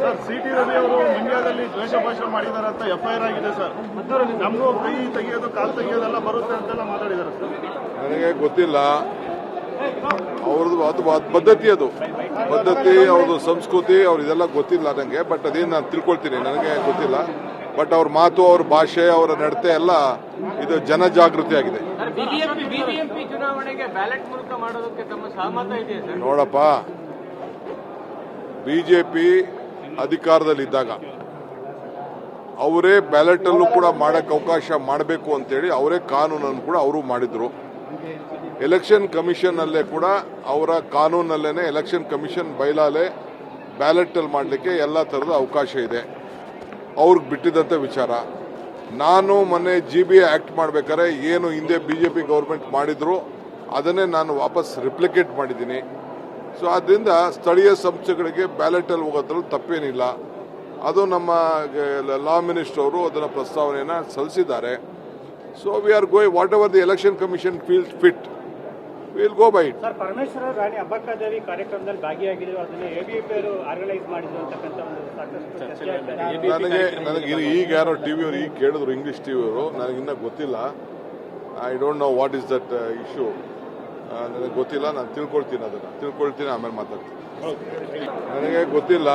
Sir city Ravi ಅವರು ಮಂಡ್ಯದಲ್ಲಿ ದ್ವೇಷ ಭಾಷಣ ಮಾಡಿದ್ದಾರೆ ಅಂತ ಎಫ್ಐಆರ್ ಆಗಿದೆ ಸರ್. ನಮಗೂ ಕೈ ತೆಗೆಯೋದು ಕಾಲು ತೆಗೆಯೋದೆಲ್ಲ ಬರುತ್ತೆ ಅಂತೆಲ್ಲ ಮಾತಾಡಿದ್ದಾರೆ ಸರ್. ನನಗೆ ಗೊತ್ತಿಲ್ಲ, ಅವ್ರದ್ದು ಅದು ಪದ್ಧತಿ, ಅದು ಪದ್ಧತಿ, ಅವ್ರದ್ದು ಸಂಸ್ಕೃತಿ, ಇದೆಲ್ಲ ಗೊತ್ತಿಲ್ಲ ನನಗೆ. ಬಟ್ ಅದೇನು ನಾನು ತಿಳ್ಕೊಳ್ತೀನಿ, ನನಗೆ ಗೊತ್ತಿಲ್ಲ. ಬಟ್ ಅವ್ರ ಮಾತು, ಅವ್ರ ಭಾಷೆ, ಅವರ ನಡತೆ ಎಲ್ಲ ಇದು ಜನಜಾಗೃತಿ ಆಗಿದೆ. ಬಿಬಿಎಂಪಿ ಚುನಾವಣೆಗೆ ಬ್ಯಾಲೆಟ್ ಮೂಲಕ ಮಾಡೋದಕ್ಕೆ ತಮ್ಮ ಸಹಮತ ಇದೆಯಾ ಸರ್? ನೋಡಪ್ಪ, ಬಿಜೆಪಿ ಅಧಿಕಾರದಲ್ಲಿದ್ದಾಗ ಅವರೇ ಬ್ಯಾಲೆಟ್ ಅಲ್ಲೂ ಕೂಡ ಮಾಡಕ್ಕೆ ಅವಕಾಶ ಮಾಡಬೇಕು ಅಂತೇಳಿ ಅವರೇ ಕಾನೂನನ್ನು ಕೂಡ ಅವರು ಮಾಡಿದ್ರು. ಎಲೆಕ್ಷನ್ ಕಮಿಷನ್ ಅಲ್ಲೇ ಕೂಡ ಅವರ ಕಾನೂನಲ್ಲೇನೆ ಎಲೆಕ್ಷನ್ ಕಮಿಷನ್ ಬೈಲಾಲೆ ಬ್ಯಾಲೆಟ್ ಅಲ್ಲಿ ಮಾಡಲಿಕ್ಕೆ ಎಲ್ಲ ತರದ ಅವಕಾಶ ಇದೆ. ಅವ್ರಿಗೆ ಬಿಟ್ಟಿದ್ದಂಥ ವಿಚಾರ. ನಾನು ಮೊನ್ನೆ GBA ಆಕ್ಟ್ ಮಾಡಬೇಕಾದ್ರೆ ಏನು ಹಿಂದೆ ಬಿಜೆಪಿ ಗೌರ್ಮೆಂಟ್ ಮಾಡಿದ್ರು ಅದನ್ನೇ ನಾನು ವಾಪಸ್ ರಿಪ್ಲಿಕೇಟ್ ಮಾಡಿದ್ದೀನಿ. ಸೊ ಆದ್ದರಿಂದ ಸ್ಥಳೀಯ ಸಂಸ್ಥೆಗಳಿಗೆ ಬ್ಯಾಲೆಟ್ ಅಲ್ಲಿ ಹೋಗೋದ್ರಲ್ಲಿ ತಪ್ಪೇನಿಲ್ಲ. ಅದು ನಮ್ಮ ಲಾ ಮಿನಿಸ್ಟರ್ ಅವರು ಅದನ್ನ ಪ್ರಸ್ತಾವನೆಯನ್ನ ಸಲ್ಲಿಸಿದ್ದಾರೆ. So we are going whatever the election commission feels fit, will go by it. Sir, Parameshwara Rani Abbakkadevi ಕಾರ್ಯಕ್ರಮದಲ್ಲಿ ಭಾಗಿಯಾಗಿದ್ರು, ಅದನ್ನ ABP ಅವರು ಆರ್ಗನೈಸ್ ಮಾಡಿದ್ರು ಅಂತಕ್ಕಂಥ ಒಂದು ಸಾಕಷ್ಟು ಚರ್ಚೆ ಆಗ್ತದೆ. ನನಗೆ ಈಗ ಯಾರೋ ಟಿವಿಯವರು ಈಗ ಕೇಳಿದ್ರು, ಇಂಗ್ಲಿಷ್ ಟಿವಿಯವರು, ನನಗಿನ್ನ ಗೊತ್ತಿಲ್ಲ. I don't know what is that issue. ನನಗೆ ಗೊತ್ತಿಲ್ಲ, ನಾನು ತಿಳ್ಕೊಳ್ತೀನಿ, ಆಮೇಲೆ ಮಾತಾಡ್ತೀನಿ. ನನಗೆ ಗೊತ್ತಿಲ್ಲ,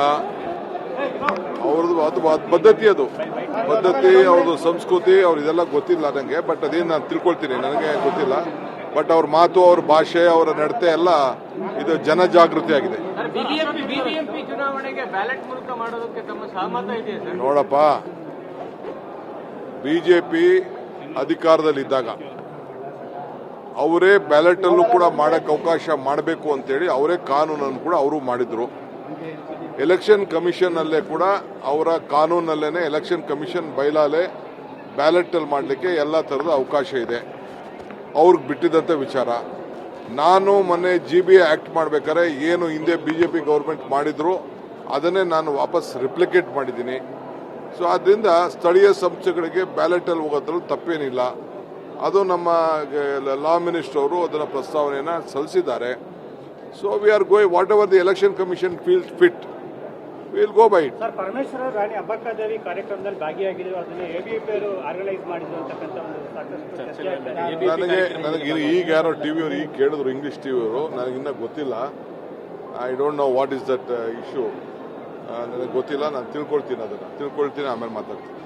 ಅವ್ರದ್ದು ಅದು ಪದ್ಧತಿ, ಅದು ಪದ್ಧತಿ, ಅವ್ರದ್ದು ಸಂಸ್ಕೃತಿ, ಇದೆಲ್ಲ ಗೊತ್ತಿಲ್ಲ ನನಗೆ. ಬಟ್ ಅದೇನು ನಾನು ತಿಳ್ಕೊಳ್ತೀನಿ, ನನಗೆ ಗೊತ್ತಿಲ್ಲ. ಬಟ್ ಅವ್ರ ಮಾತು, ಅವ್ರ ಭಾಷೆ, ಅವರ ನಡತೆ ಎಲ್ಲ ಇದು ಜನಜಾಗೃತಿ ಆಗಿದೆ. ಬಿಬಿಎಂಪಿ ಚುನಾವಣೆಗೆ ಬ್ಯಾಲೆಟ್ ಮೂಲಕ ಮಾಡೋದಕ್ಕೆ ತಮ್ಮ ಸಹಮತ ಇದೆಯಾ ಸರ್? ನೋಡಪ್ಪ, ಬಿಜೆಪಿ ಅಧಿಕಾರದಲ್ಲಿದ್ದಾಗ ಅವರೇ ಬ್ಯಾಲೆಟ್ ಅಲ್ಲೂ ಕೂಡ ಮಾಡಕ್ಕೆ ಅವಕಾಶ ಮಾಡಬೇಕು ಅಂತೇಳಿ ಅವರೇ ಕಾನೂನನ್ನು ಕೂಡ ಅವರು ಮಾಡಿದ್ರು. ಎಲೆಕ್ಷನ್ ಕಮಿಷನ್ ಅಲ್ಲೇ ಕೂಡ ಅವರ ಕಾನೂನಲ್ಲೇನೆ ಎಲೆಕ್ಷನ್ ಕಮಿಷನ್ ಬೈಲಾಲೆ ಬ್ಯಾಲೆಟ್ ಅಲ್ಲಿ ಮಾಡಲಿಕ್ಕೆ ಎಲ್ಲ ತರದ ಅವಕಾಶ ಇದೆ. ಅವ್ರಿಗೆ ಬಿಟ್ಟಿದ್ದಂಥ ವಿಚಾರ. ನಾನು ಮೊನ್ನೆ GBA ಆಕ್ಟ್ ಮಾಡಬೇಕಾದ್ರೆ ಏನು ಹಿಂದೆ ಬಿಜೆಪಿ ಗೌರ್ಮೆಂಟ್ ಮಾಡಿದ್ರು ಅದನ್ನೇ ನಾನು ವಾಪಸ್ ರಿಪ್ಲಿಕೇಟ್ ಮಾಡಿದ್ದೀನಿ. ಸೊ ಆದ್ದರಿಂದ ಸ್ಥಳೀಯ ಸಂಸ್ಥೆಗಳಿಗೆ ಬ್ಯಾಲೆಟ್ ಅಲ್ಲಿ ಹೋಗೋದ್ರಲ್ಲಿ ತಪ್ಪೇನಿಲ್ಲ. ಅದು ನಮ್ಮ ಲಾ ಮಿನಿಸ್ಟರ್ ಅವರು ಅದನ್ನ ಪ್ರಸ್ತಾವನೆಯನ್ನ ಸಲ್ಲಿಸಿದ್ದಾರೆ. So we are going whatever the election commission feels fit, will go by it. Sir, Parameshwara Rani Abbakkadevi ಕಾರ್ಯಕ್ರಮದಲ್ಲಿ ಭಾಗಿಯಾಗಿದ್ರು, ಅದನ್ನ ABP ಅವರು ಆರ್ಗನೈಸ್ ಮಾಡಿದ್ರು ಅಂತಕ್ಕಂಥ ಒಂದು ಸಾಕಷ್ಟು ಚರ್ಚೆ ಆಗ್ತದೆ. ನನಗೆ ಈಗ ಯಾರೋ ಟಿವಿಯವರು ಈಗ ಕೇಳಿದ್ರು, ಇಂಗ್ಲಿಷ್ ಟಿವಿಯವರು, ನನಗಿನ್ನ ಗೊತ್ತಿಲ್ಲ. I don't know what is that issue. ನನಗೆ ಗೊತ್ತಿಲ್ಲ, ನಾನು ತಿಳ್ಕೊಳ್ತೀನಿ, ಆಮೇಲೆ ಮಾತಾಡ್ತೀನಿ.